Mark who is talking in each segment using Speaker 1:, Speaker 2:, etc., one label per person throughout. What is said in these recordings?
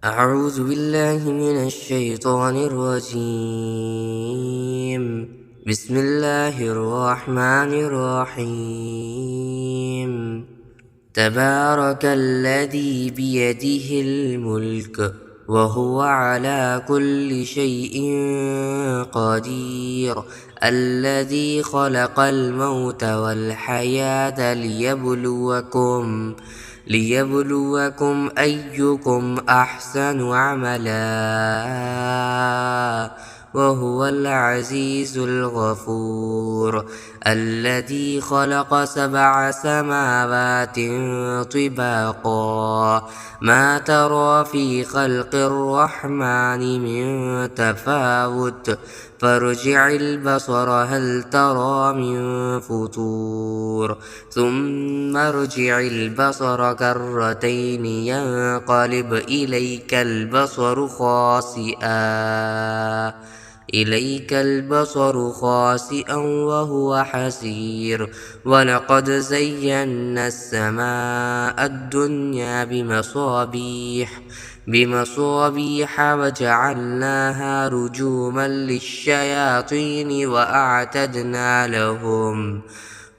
Speaker 1: أعوذ بالله من الشيطان الرجيم. بسم الله الرحمن الرحيم. تبارك الذي بيده الملك وهو على كل شيء قدير، الذي خلق الموت والحياة ليبلوكم أيكم أحسن عملا، وهو العزيز الغفور. الذي خلق 7 سماوات طباقا، ما ترى في خلق الرحمن من تفاوت، فارجع البصر هل ترى من فطور، ثم ارجع البصر كرتين ينقلب إليك البصر خاسئا وهو حسير. ولقد زينا السماء الدنيا بمصابيح وجعلناها رجوما للشياطين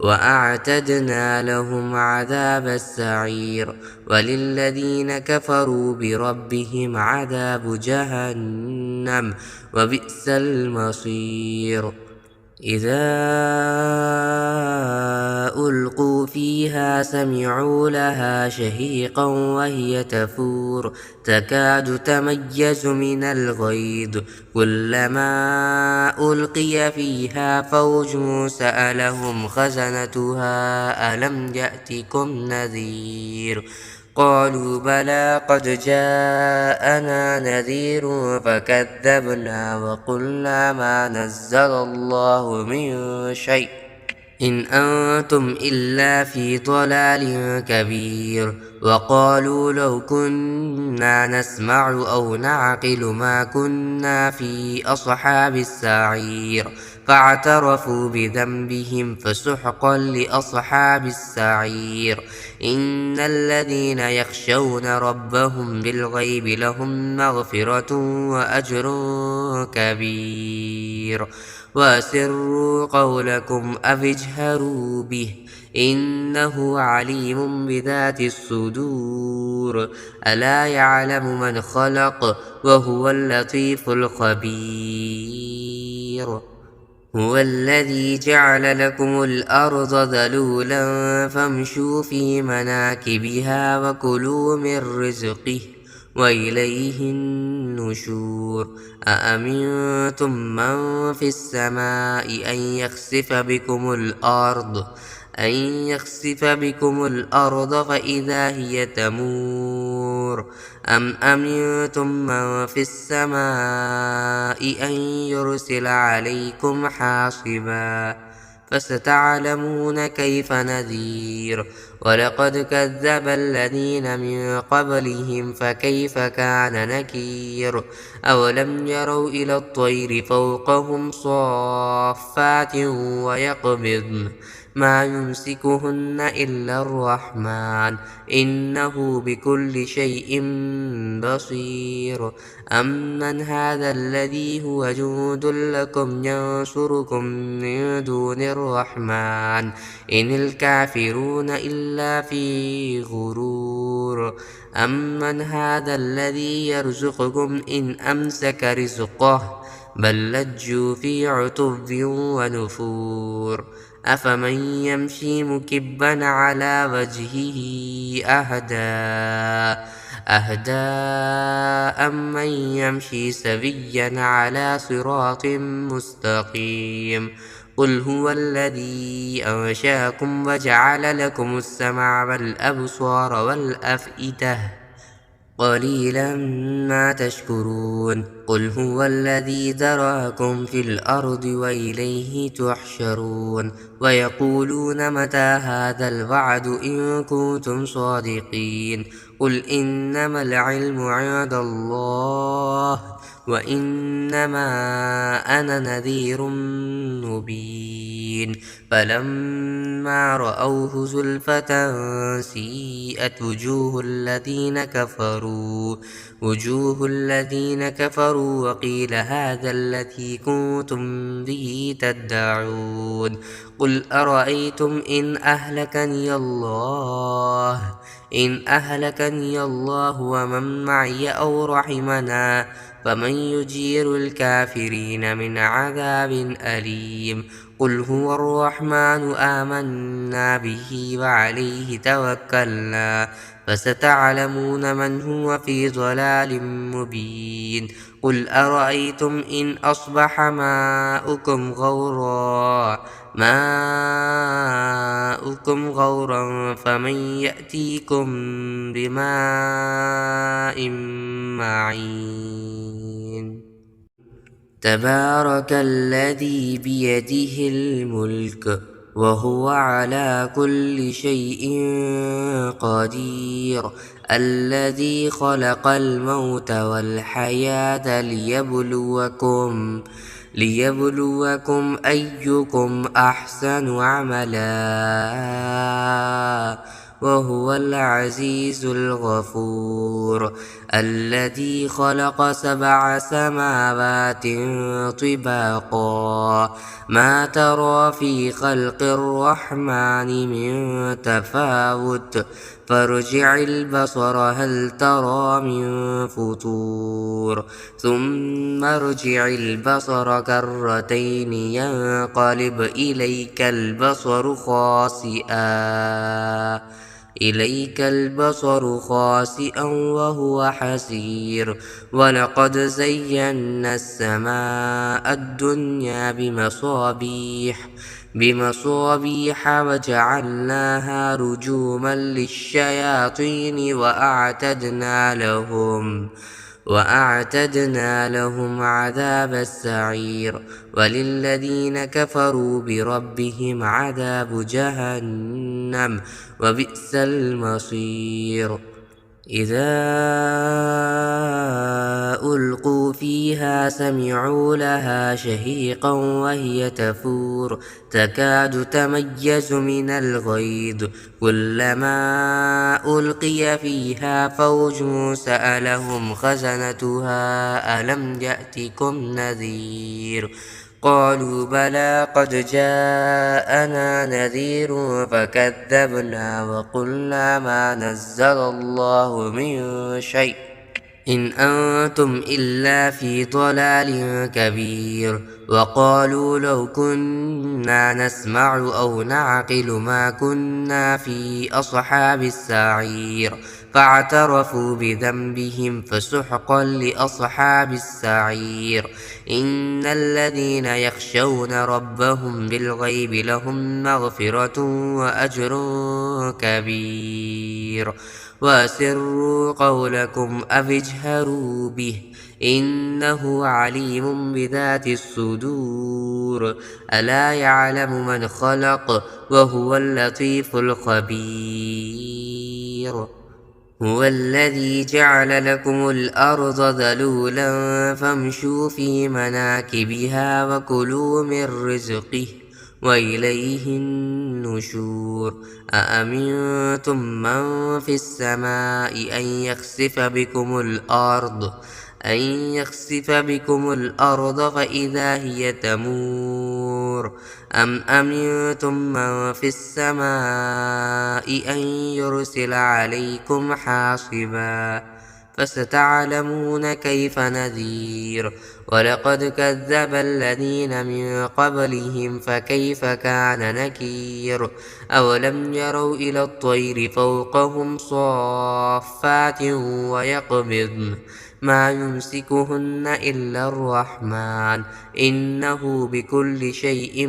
Speaker 1: وأعتدنا لهم عذاب السعير. وللذين كفروا بربهم عذاب جهنم وبئس المصير. إذا ألقوا فيها سمعوا لها شهيقا وهي تفور، تكاد تميز من الغيظ، كلما ألقي فيها فوج سألهم خزنتها ألم يأتكم نذير، قالوا بلى قد جاءنا نذير فكذبنا وقلنا ما نزل الله من شيء إن أنتم إلا في ضلال كبير. وقالوا لو كنا نسمع أو نعقل ما كنا في أصحاب السعير، فاعترفوا بذنبهم فسحقا لأصحاب السعير. إن الذين يخشون ربهم بالغيب لهم مغفرة وأجر كبير. وأسروا قولكم أو اجهروا به إنه عليم بذات الصدور. ألا يعلم من خلق وهو اللطيف الخبير. هو الذي جعل لكم الأرض ذلولا فامشوا في مناكبها وكلوا من رزقه وإليه النشور. أأمنتم من في السماء أن يخسف بكم الأرض فإذا هي تمور، أم أمنتم من في السماء أن يرسل عليكم حاصبا، فستعلمون كيف نذير. ولقد كذب الذين من قبلهم فكيف كان نكير. أولم يروا إلى الطير فوقهم صافات ويقبضن ما يمسكهن إلا الرحمن إنه بكل شيء بصير. أمن هذا الذي هو جند لكم ينصركم من دون الرحمن إن الكافرون إلا في غرور. أمن هذا الذي يرزقكم إن أمسك رزقه بل لجوا في عتو ونفور. أفمن يمشي مكبا على وجهه أهدى أمن يمشي سويا على صراط مستقيم. قل هو الذي أنشاكم وجعل لكم السمع والأبصار والأفئدة قليلا ما تشكرون. قل هو الذي ذراكم في الأرض وإليه تحشرون. ويقولون متى هذا الوعد إن كنتم صادقين. قل إنما العلم عند الله وإنما أنا نذير مبين. فلما رأوه زلفة سيئت وجوه الذين كفروا وجوه الذين كفروا وقيل هذا الذي كنتم به تدعون قل أرأيتم إن أهلكني الله ومن معي أو رحمنا فمن يجير الكافرين من عذاب أليم قل هو الرحمن آمنا به وعليه توكلنا فستعلمون من هو في ضلال مبين قل أرأيتم إن أصبح ماؤكم غورا فمن يأتيكم بماء معين تبارك الذي بيده الملك وهو على كل شيء قدير الذي خلق الموت والحياة ليبلوكم أيكم أحسن عملا وهو العزيز الغفور الذي خلق 7 سماوات طباقا ما ترى في خلق الرحمن من تفاوت فارجع البصر هل ترى من فطور ثم ارجع البصر كرتين ينقلب إليك البصر خاسئا وهو حسير ولقد زينا السماء الدنيا بمصابيح وجعلناها رجوما للشياطين وأعتدنا لهم عذاب السعير وللذين كفروا بربهم عذاب جهنم وبئس المصير إذا ألقوا فيها سمعوا لها شهيقا وهي تفور تكاد تميز من الغيظ كلما ألقي فيها فوج سألهم خزنتها ألم يأتكم نذير قالوا بلى قد جاءنا نذير فكذبنا وقلنا ما نزل الله من شيء إن أنتم إلا في ضلال كبير وقالوا لو كنا نسمع أو نعقل ما كنا في أصحاب السعير فاعترفوا بذنبهم فسحقا لأصحاب السعير إن الذين يخشون ربهم بالغيب لهم مغفرة وأجر كبير وأسروا قولكم أو اجهروا به إنه عليم بذات الصدور ألا يعلم من خلق وهو اللطيف الخبير هو الذي جعل لكم الأرض ذلولا فامشوا في مناكبها وكلوا من رزقه وإليه النشور أأمنتم من في السماء أن يخسف بكم الأرض فإذا هي تمور أم أمنتم من في السماء أن يرسل عليكم حاصبا فستعلمون كيف نذير ولقد كذب الذين من قبلهم فكيف كان نكير أولم يروا إلى الطير فوقهم صافات ويقبضن ما يمسكهن إلا الرحمن إنه بكل شيء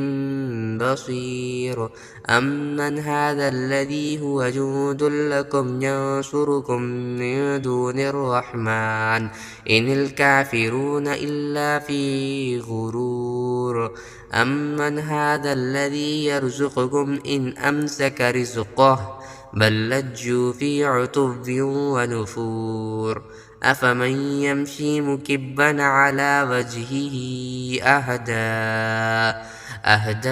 Speaker 1: بصير أمن هذا الذي هو جند لكم ينصركم من دون الرحمن إن الكافرون إلا في غرور أمن هذا الذي يرزقكم إن أمسك رزقه بل لجوا في عتو ونفور أفمن يمشي مكبا على وجهه أهدى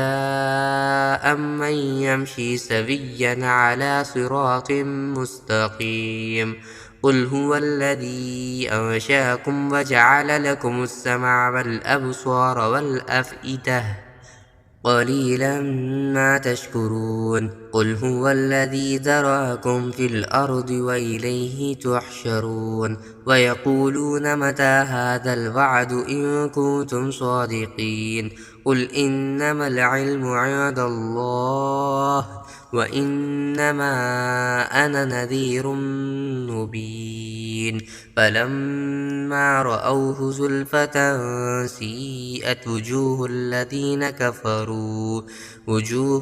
Speaker 1: أمن يمشي سويا على صراط مستقيم قل هو الذي أنشأكم وجعل لكم السمع والأبصار والأفئدة قليلا ما تشكرون قل هو الذي ذراكم في الأرض وإليه تحشرون ويقولون متى هذا الوعد إن كنتم صادقين قل إنما العلم عند الله وإنما أنا نذير مبين فلما رأوه زلفة سيئت وجوه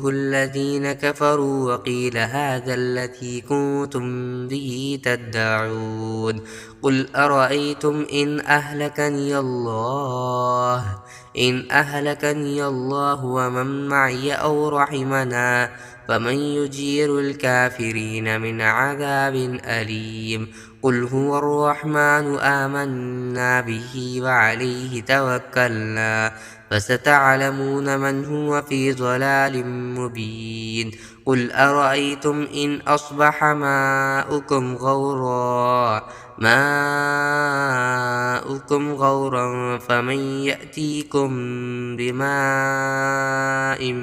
Speaker 1: الذين كفروا وقيل هذا الذي كنتم به تدعون قل أرأيتم إن أهلكني الله ومن معي أو رحمنا فمن يجير الكافرين من عذاب أليم قل هو الرحمن آمنا به وعليه توكلنا فستعلمون من هو في ضلال مبين قل أرأيتم إن أصبح ماؤكم غورا فمن يأتيكم بماء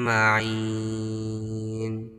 Speaker 1: معين